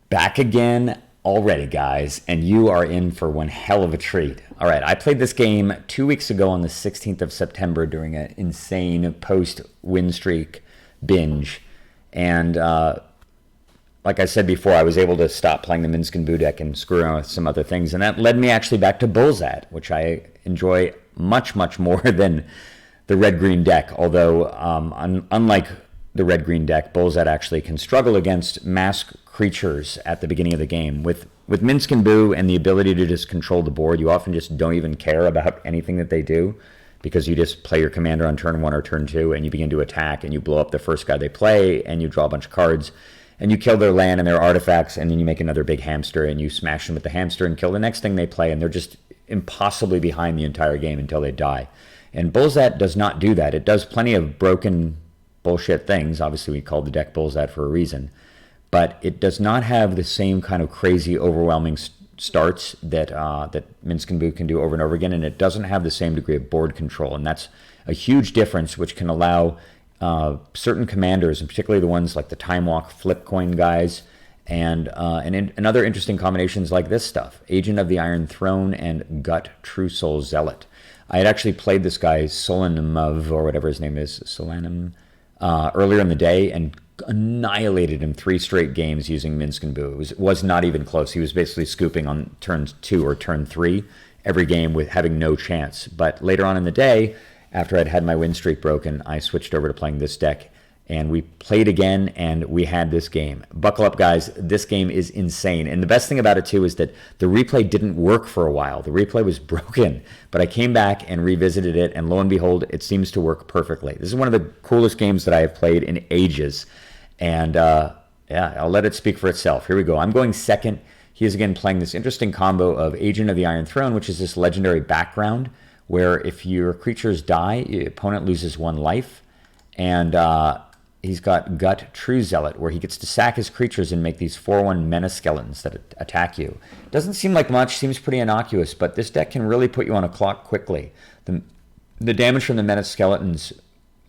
Back again already, guys, and you are in for one hell of a treat. All right, I played this game 2 weeks ago on the 16th of September during an insane post-win streak binge. And like I said before, I was able to stop playing the Minsc and Boo deck and screw around with some other things. And that led me actually back to Bullszat, which I enjoy much, much more than the red-green deck. Although, unlike the red-green deck, Bullszat actually can struggle against mask creatures at the beginning of the game. With Minsc and Boo and the ability to just control the board, you often just don't even care about anything that they do, because you just play your commander on turn 1 or turn 2 and you begin to attack and you blow up the first guy they play and you draw a bunch of cards and you kill their land and their artifacts, and then you make another big hamster and you smash them with the hamster and kill the next thing they play, and they're just impossibly behind the entire game until they die. And Bullszat does not do that. It does plenty of broken bullshit things. Obviously we called the deck Bullszat for a reason, but it does not have the same kind of crazy overwhelming starts that that Minsc and Boo can do over and over again, and it doesn't have the same degree of board control, and that's a huge difference, which can allow certain commanders, and particularly the ones like the Time Walk flip coin guys, and other interesting combinations like this stuff, Agent of the Iron Throne and Gut True Soul Zealot. I had actually played this guy Solanimov, or whatever his name is, Solanum, earlier in the day, and annihilated him 3 straight games using Minsc and Boo. It was not even close. He was basically scooping on turn 2 or turn 3 every game with having no chance. But later on in the day, after I'd had my win streak broken, I switched over to playing this deck, and we played again, and we had this game. Buckle up, guys. This game is insane. And the best thing about it, too, is that the replay didn't work for a while. The replay was broken, but I came back and revisited it, and lo and behold, it seems to work perfectly. This is one of the coolest games that I have played in ages. And yeah, I'll let it speak for itself. Here we go. I'm going second. He is again playing this interesting combo of Agent of the Iron Throne, which is this legendary background where if your creatures die, your opponent loses 1 life. And he's got Gut True Zealot, where he gets to sack his creatures and make these 4/1 Menace Skeletons that attack you. Doesn't seem like much, seems pretty innocuous, but this deck can really put you on a clock quickly. The damage from the Menace Skeletons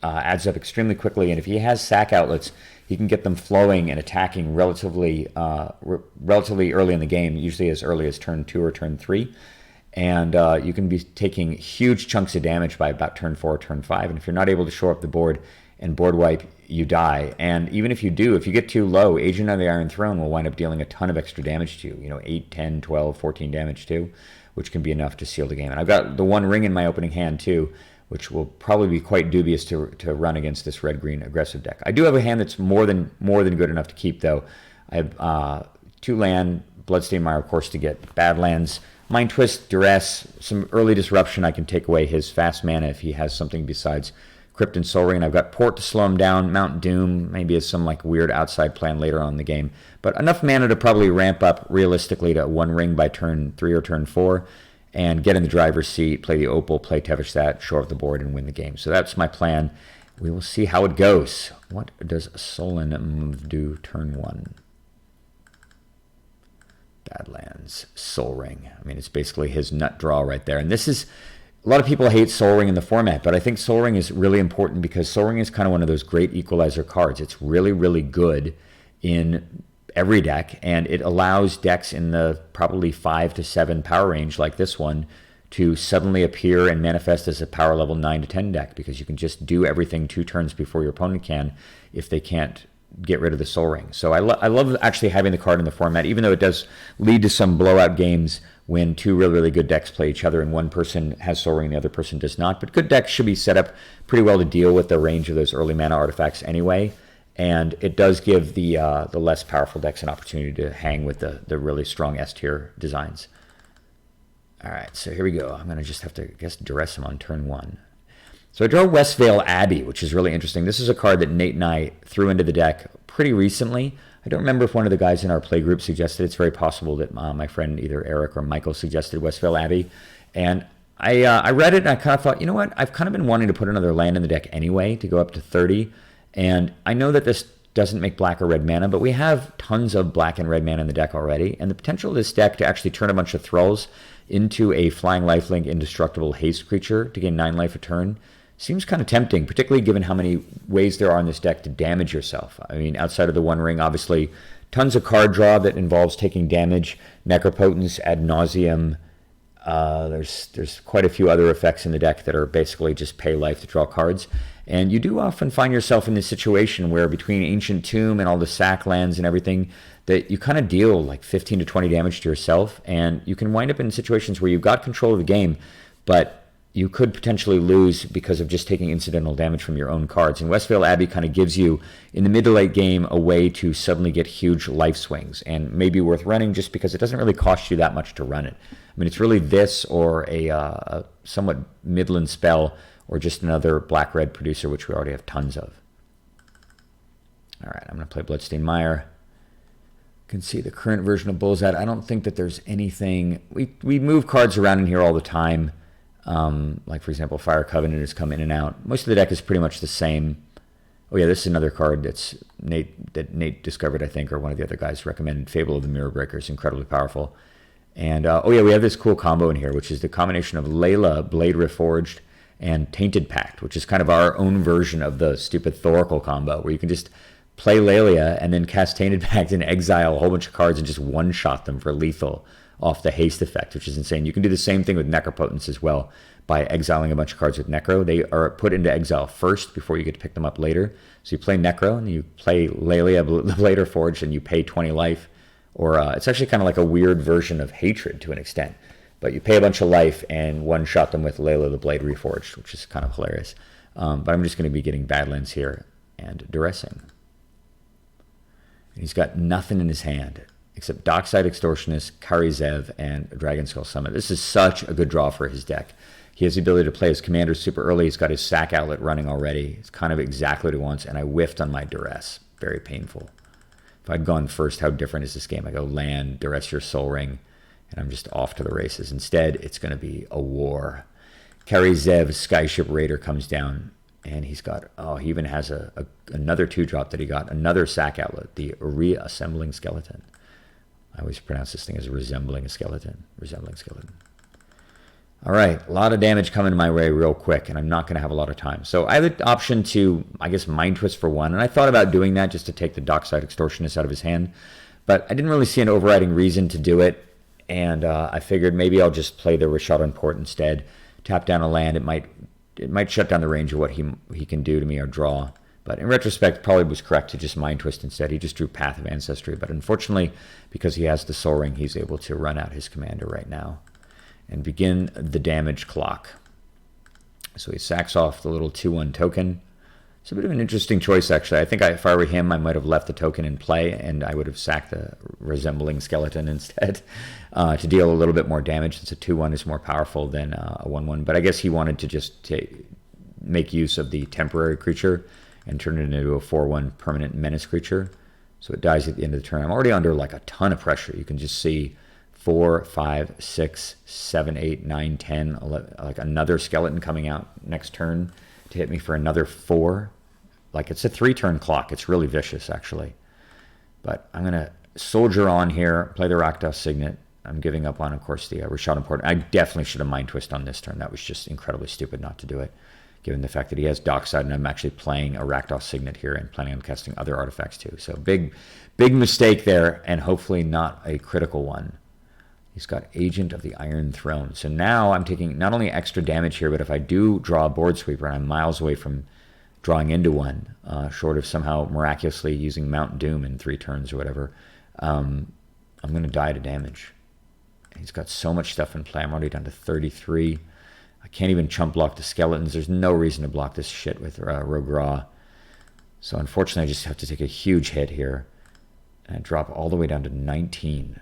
adds up extremely quickly, and if he has sack outlets, he can get them flowing and attacking relatively early in the game, usually as early as turn 2 or turn 3. And you can be taking huge chunks of damage by about turn 4 or turn 5. And if you're not able to shore up the board and board wipe, you die. And even if you do, if you get too low, Agent of the Iron Throne will wind up dealing a ton of extra damage to you. 8, 10, 12, 14 damage too, which can be enough to seal the game. And I've got the 1 ring in my opening hand too, which will probably be quite dubious to run against this red-green aggressive deck. I do have a hand that's more than good enough to keep, though. I have 2 land, Bloodstained Mire, of course, to get bad lands, Mind Twist, Duress, some early disruption. I can take away his fast mana if he has something besides Crypt and Soul Ring. I've got Port to slow him down, Mount Doom, maybe as some like weird outside plan later on in the game. But enough mana to probably ramp up realistically to 1 ring by turn 3 or turn 4. And get in the driver's seat, play the Opal, play Tevesh that, shore up the board, and win the game. So that's my plan. We will see how it goes. What does Solon do turn 1? Badlands, Soul Ring. I mean, it's basically his nut draw right there. And this is, a lot of people hate Soul Ring in the format, but I think Soul Ring is really important because Soul Ring is kind of one of those great equalizer cards. It's really, really good in every deck, and it allows decks in the probably 5 to 7 power range like this one to suddenly appear and manifest as a power level 9 to 10 deck, because you can just do everything 2 turns before your opponent can if they can't get rid of the Soul Ring. So I love actually having the card in the format, even though it does lead to some blowout games when 2 really, really good decks play each other and one person has Soul Ring and the other person does not. But good decks should be set up pretty well to deal with the range of those early mana artifacts anyway. And it does give the less powerful decks an opportunity to hang with the really strong S-tier designs. All right, so here we go. I'm going to just have to, I guess, duress him on turn 1. So I draw Westvale Abbey, which is really interesting. This is a card that Nate and I threw into the deck pretty recently. I don't remember if one of the guys in our play group suggested. It's very possible that my friend, either Eric or Michael, suggested Westvale Abbey. And I read it, and I kind of thought, you know what? I've kind of been wanting to put another land in the deck anyway to go up to 30. And I know that this doesn't make black or red mana, but we have tons of black and red mana in the deck already. And the potential of this deck to actually turn a bunch of Thralls into a flying lifelink indestructible haste creature to gain 9 life a turn seems kind of tempting, particularly given how many ways there are in this deck to damage yourself. I mean, outside of the 1 ring, obviously, Tons of card draw that involves taking damage. Necropotence ad nauseum. There's quite a few other effects in the deck that are basically just pay life to draw cards. And you do often find yourself in this situation where between Ancient Tomb and all the sack lands and everything, that you kind of deal like 15 to 20 damage to yourself. And you can wind up in situations where you've got control of the game, but you could potentially lose because of just taking incidental damage from your own cards. And Westvale Abbey kind of gives you, in the mid to late game, a way to suddenly get huge life swings, and maybe worth running just because it doesn't really cost you that much to run it. I mean, it's really this or a somewhat midland spell or just another black-red producer, which we already have tons of. All right, I'm going to play Bloodstained Mire. You can see the current version of Bullszat. I don't think that there's anything... We move cards around in here all the time. Like, for example, Fire Covenant has come in and out. Most of the deck is pretty much the same. Oh, yeah, this is another card that Nate discovered, I think, or one of the other guys recommended. Fable of the Mirror Breaker is incredibly powerful. And, oh, yeah, we have this cool combo in here, which is the combination of Layla, Blade Reforged, and Tainted Pact, which is kind of our own version of the stupid Thoracle combo, where you can just play Lelia and then cast Tainted Pact and exile a whole bunch of cards and just one-shot them for lethal off the haste effect, which is insane. You can do the same thing with Necropotence as well by exiling a bunch of cards with Necro. They are put into exile first before you get to pick them up later. So you play Necro and you play Lelia, the Blade Reforged, and you pay 20 life. Or it's actually kind of like a weird version of Hatred to an extent. But you pay a bunch of life and one-shot them with Layla the Blade Reforged, which is kind of hilarious. But I'm just going to be getting Badlands here and Duressing. And he's got nothing in his hand except Dockside Extortionist, Karizev, and Dragon Skull Summit. This is such a good draw for his deck. He has the ability to play his commander super early. He's got his sack outlet running already. It's kind of exactly what he wants, and I whiffed on my Duress. Very painful. If I'd gone first, how different is this game? I go land, Duress your Soul Ring, and I'm just off to the races. Instead, it's going to be a war. Karizev, Skyship Raider, comes down, and he's got, oh, he even has another 2-drop that he got, another sack outlet, the Reassembling Skeleton. I always pronounce this thing as resembling skeleton. All right, a lot of damage coming my way real quick, and I'm not going to have a lot of time. So I have the option to, I guess, Mind Twist for 1, and I thought about doing that just to take the Dockside Extortionist out of his hand, but I didn't really see an overriding reason to do it, and I figured maybe I'll just play the Rishadan Port instead, tap down a land. It might shut down the range of what he can do to me or draw. But in retrospect, probably was correct to just Mind Twist instead. He just drew Path of Ancestry. But unfortunately, because he has the Soul Ring, he's able to run out his commander right now and begin the damage clock. So he sacks off the little 2/1 token. It's a bit of an interesting choice, actually. I think if I were him, I might have left the token in play, and I would have sacked the Resembling Skeleton instead to deal a little bit more damage, since a 2/1 is more powerful than a 1/1. But I guess he wanted to just make use of the temporary creature and turn it into a 4/1 permanent menace creature. So it dies at the end of the turn. I'm already under like a ton of pressure. You can just see 4, 5, 6, 7, 8, 9, 10, 11, like another skeleton coming out next turn to hit me for another 4. Like, it's a 3-turn clock. It's really vicious, actually. But I'm going to soldier on here, play the Rakdos Signet. I'm giving up on, of course, the Rishadan Port. I definitely should have Mind Twist on this turn. That was just incredibly stupid not to do it, given the fact that he has Dockside, and I'm actually playing a Rakdos Signet here and planning on casting other artifacts too. So big mistake there, and hopefully not a critical one. He's got Agent of the Iron Throne. So now I'm taking not only extra damage here, but if I do draw a Board Sweeper and I'm miles away from drawing into one, short of somehow miraculously using Mount Doom in 3 turns or whatever, I'm going to die to damage. He's got so much stuff in play. I'm already down to 33. I can't even chump block the skeletons. There's no reason to block this shit with Rogue Ra. So unfortunately, I just have to take a huge hit here and drop all the way down to 19.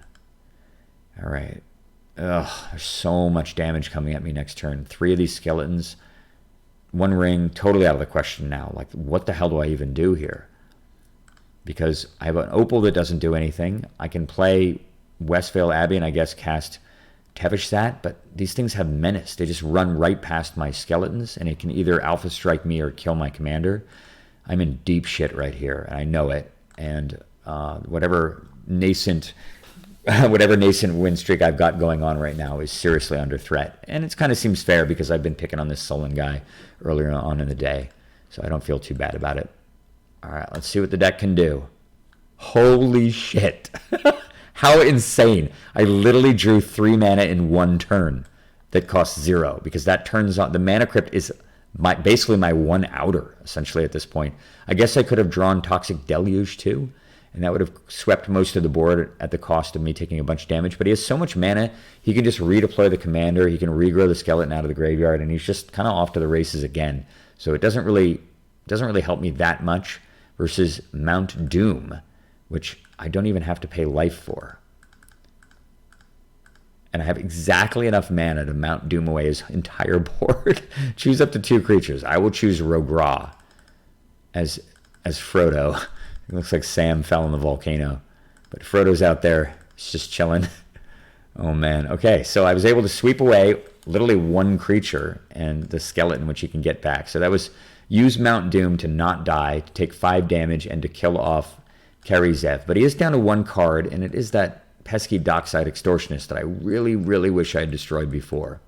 All right. Ugh, there's so much damage coming at me next turn. 3 of these skeletons, 1 ring, totally out of the question now. Like, what the hell do I even do here? Because I have an Opal that doesn't do anything. I can play Westvale Abbey and I guess cast Tevishsat, but these things have menace. They just run right past my skeletons, and it can either alpha strike me or kill my commander. I'm in deep shit right here, and I know it. And whatever nascent win streak I've got going on right now is seriously under threat. And it kind of seems fair because I've been picking on this Sullen guy earlier on in the day, so I don't feel too bad about it. All right, let's see what the deck can do. Holy shit. How insane. I literally drew 3 mana in 1 turn that costs 0 because that turns on. The Mana Crypt is basically my 1 outer, essentially, at this point. I guess I could have drawn Toxic Deluge too, and that would have swept most of the board at the cost of me taking a bunch of damage. But he has so much mana, he can just redeploy the commander, he can regrow the skeleton out of the graveyard, and he's just kind of off to the races again. So it doesn't really help me that much versus Mount Doom, which I don't even have to pay life for. And I have exactly enough mana to Mount Doom away his entire board. Choose up to 2 creatures. I will choose Rogra as Frodo. It looks like Sam fell in the volcano. But Frodo's out there. He's just chilling. Oh, man. Okay, so I was able to sweep away literally 1 creature and the skeleton, which he can get back. So that was use Mount Doom to not die, to take 5 damage, and to kill off Karizev. But he is down to 1 card, and it is that pesky Dockside Extortionist that I really, really wish I had destroyed before.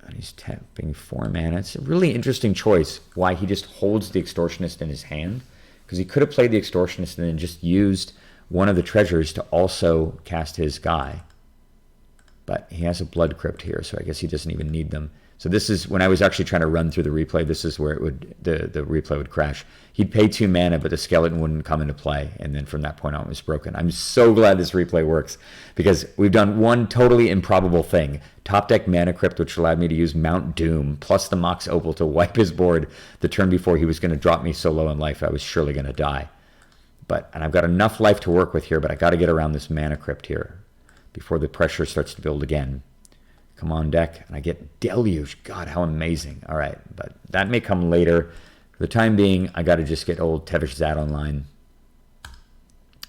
And he's tapping 4 mana. It's a really interesting choice why he just holds the Extortionist in his hand, because he could have played the Extortionist and then just used one of the treasures to also cast his guy. But he has a Blood Crypt here, so I guess he doesn't even need them. So this is, when I was actually trying to run through the replay, this is where it would the replay would crash. He'd pay 2 mana, but the skeleton wouldn't come into play. And then from that point on, it was broken. I'm so glad this replay works because we've done one totally improbable thing. Top deck Mana Crypt, which allowed me to use Mount Doom, plus the Mox Opal to wipe his board the turn before he was going to drop me so low in life I was surely going to die. And I've got enough life to work with here, but I got to get around this Mana Crypt here before the pressure starts to build again. Come on, deck. And I get Deluge. God, how amazing. All right, but that may come later. For the time being, I got to just get old Tevish Zad online.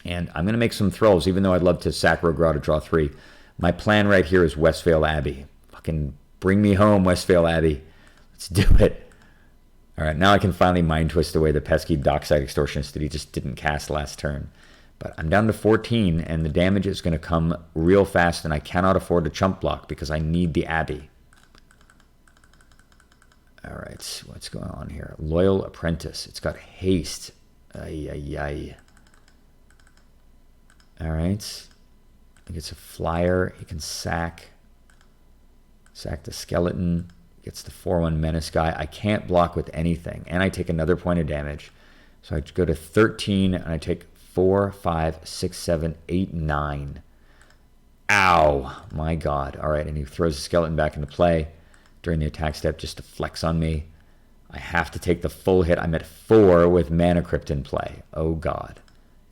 And I'm going to make some throws, even though I'd love to sack Rogra to draw 3. My plan right here is Westvale Abbey. Fucking bring me home, Westvale Abbey. Let's do it. All right, now I can finally Mind Twist away the pesky Dockside Extortionist that he just didn't cast last turn. But I'm down to 14, and the damage is going to come real fast, and I cannot afford to chump block because I need the Abbey. All right, what's going on here? Loyal Apprentice. It's got haste. Ay, ay, ay. All right. He gets a flyer. He can sack the skeleton. Gets the 4/1 menace guy. I can't block with anything, and I take another point of damage. So I go to 13, and I take 4, 5, 6, 7, 8, 9. Ow. My God. All right, and he throws the skeleton back into play during the attack step just to flex on me. I have to take the full hit. I'm at 4 with Mana Crypt in play. Oh, God.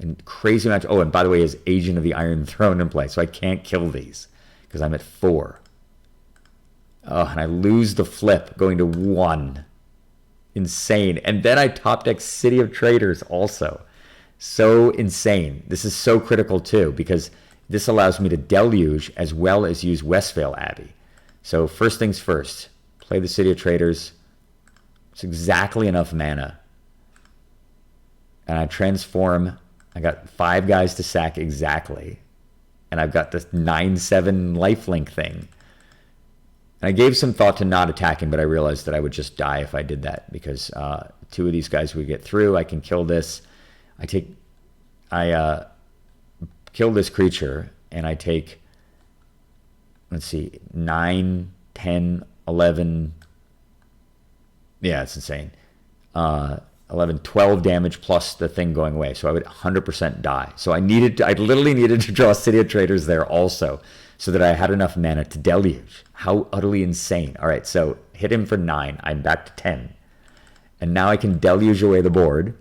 And crazy match. Oh, and by the way, his Agent of the Iron Throne in play, so I can't kill these because I'm at 4. Oh, and I lose the flip going to 1. Insane. And then I top deck City of Traders also. So insane. This is so critical too, because this allows me to Deluge as well as use Westvale Abbey. So first things first, play the City of Traders. It's exactly enough mana. And I transform. I got 5 guys to sack exactly. And I've got this 9/7 lifelink thing. And I gave some thought to not attacking, but I realized that I would just die if I did that because 2 of these guys would get through. I can kill this. I kill this creature, and I take, let's see, 9, 10, 11. Yeah, it's insane. 11, 12 damage plus the thing going away. So I would 100% die. So I literally needed to draw City of Traders there also so that I had enough mana to Deluge. How utterly insane. All right, so hit him for 9. I'm back to 10. And now I can Deluge away the board.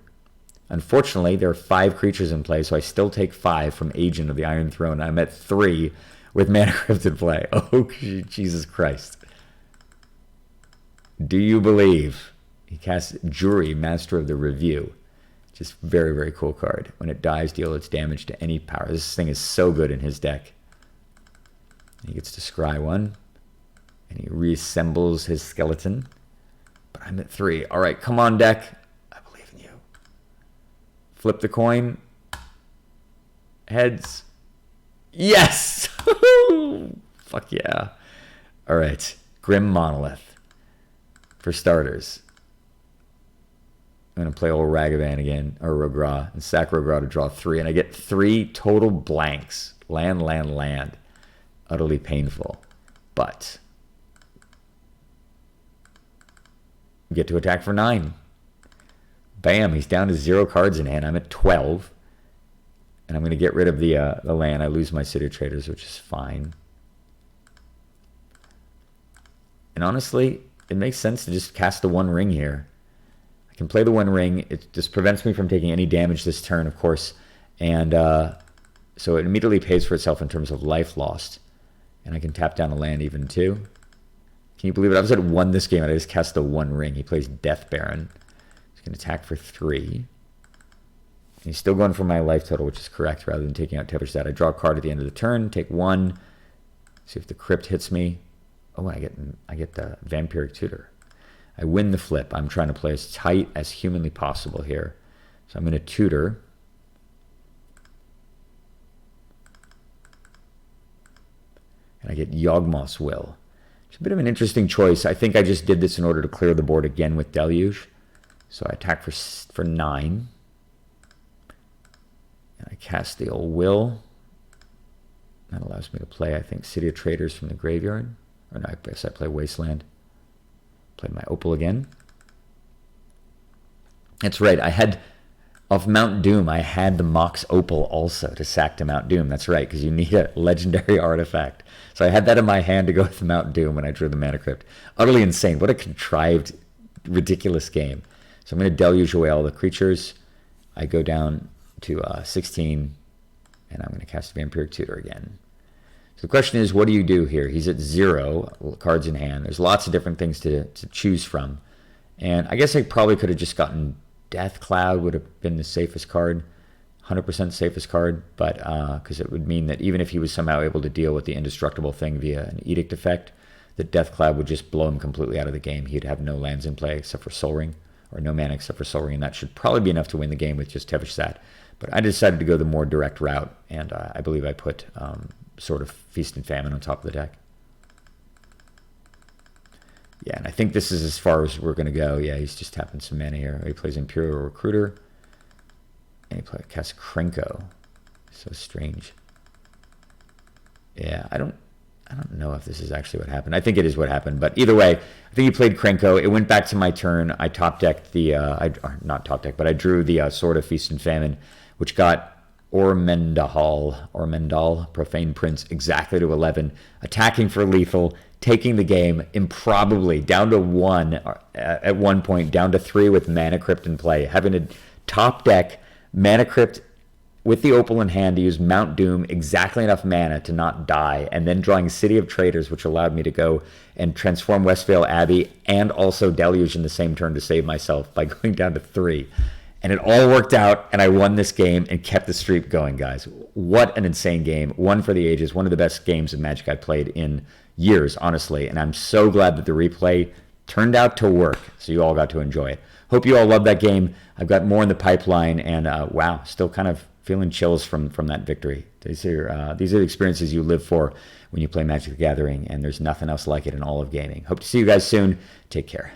Unfortunately, there are 5 creatures in play, so I still take 5 from Agent of the Iron Throne. I'm at 3 with Mana Crypt in play. Oh, Jesus Christ. Do you believe? He casts Jury, Master of the Review. Just very, very cool card. When it dies, deal its damage to any power. This thing is so good in his deck. He gets to scry 1, and he reassembles his skeleton. But I'm at 3. All right, come on, deck. Flip the coin. Heads. Yes! Fuck yeah. All right. Grim Monolith. For starters. I'm going to play old Ragavan again, or Rogra, and sack Rogra to draw 3, and I get 3 total blanks. Land, land, land. Utterly painful. But get to attack for 9. Bam, he's down to 0 cards in hand. I'm at 12. And I'm going to get rid of the land. I lose my City of Traders, which is fine. And honestly, it makes sense to just cast the 1 ring here. I can play the 1 ring. It just prevents me from taking any damage this turn, of course. And so it immediately pays for itself in terms of life lost. And I can tap down a land even too. Can you believe it? I was at 1 this game and I just cast the 1 ring. He plays Death Baron. He's going to attack for 3. He's still going for my life total, which is correct, rather than taking out Teverstat. I draw a card at the end of the turn, take 1. See if the Crypt hits me. Oh, I get the Vampiric Tutor. I win the flip. I'm trying to play as tight as humanly possible here. So I'm going to tutor. And I get Yawgmoth's Will. It's a bit of an interesting choice. I think I just did this in order to clear the board again with Deluge. So I attack for 9. And I cast the old Will. That allows me to play, I think, City of Traders from the graveyard. Or no, I guess I play Wasteland. Play my Opal again. That's right. I had, off Mount Doom, I had the Mox Opal also to sack to Mount Doom. That's right, because you need a legendary artifact. So I had that in my hand to go with Mount Doom when I drew the Mana Crypt. Utterly insane. What a contrived, ridiculous game. So I'm going to deluge away all the creatures. I go down to 16, and I'm going to cast Vampiric Tutor again. So the question is, what do you do here? He's at 0 cards in hand. There's lots of different things to choose from. And I guess I probably could have just gotten Death Cloud would have been the safest card, 100% safest card, but because it would mean that even if he was somehow able to deal with the indestructible thing via an Edict effect, the Death Cloud would just blow him completely out of the game. He'd have no lands in play except for Sol Ring, or no mana except for Sol Ring, and that should probably be enough to win the game with just Teverstat. But I decided to go the more direct route, and I believe I put sort of Feast and Famine on top of the deck. Yeah, and I think this is as far as we're going to go. Yeah, he's just tapping some mana here. He plays Imperial Recruiter, and he casts Krenko. So strange. Yeah, I don't know if this is actually what happened. I think it is what happened, but either way, I think he played Krenko. It went back to my turn. I top decked the, not top decked, but I drew the Sword of Feast and Famine, which got Ormendal, Profane Prince, exactly to 11, attacking for lethal, taking the game improbably down to 1 at one point, down to 3 with Mana Crypt in play, having to top deck Mana Crypt with the Opal in hand to use Mount Doom, exactly enough mana to not die, and then drawing City of Traders, which allowed me to go and transform Westvale Abbey and also Deluge in the same turn to save myself by going down to 3. And it all worked out, and I won this game and kept the streak going, guys. What an insane game. One for the ages, one of the best games of Magic I've played in years, honestly. And I'm so glad that the replay turned out to work, so you all got to enjoy it. Hope you all loved that game. I've got more in the pipeline, and wow, still kind of feeling chills from that victory. These are the experiences you live for when you play Magic the Gathering, and there's nothing else like it in all of gaming. Hope to see you guys soon. Take care.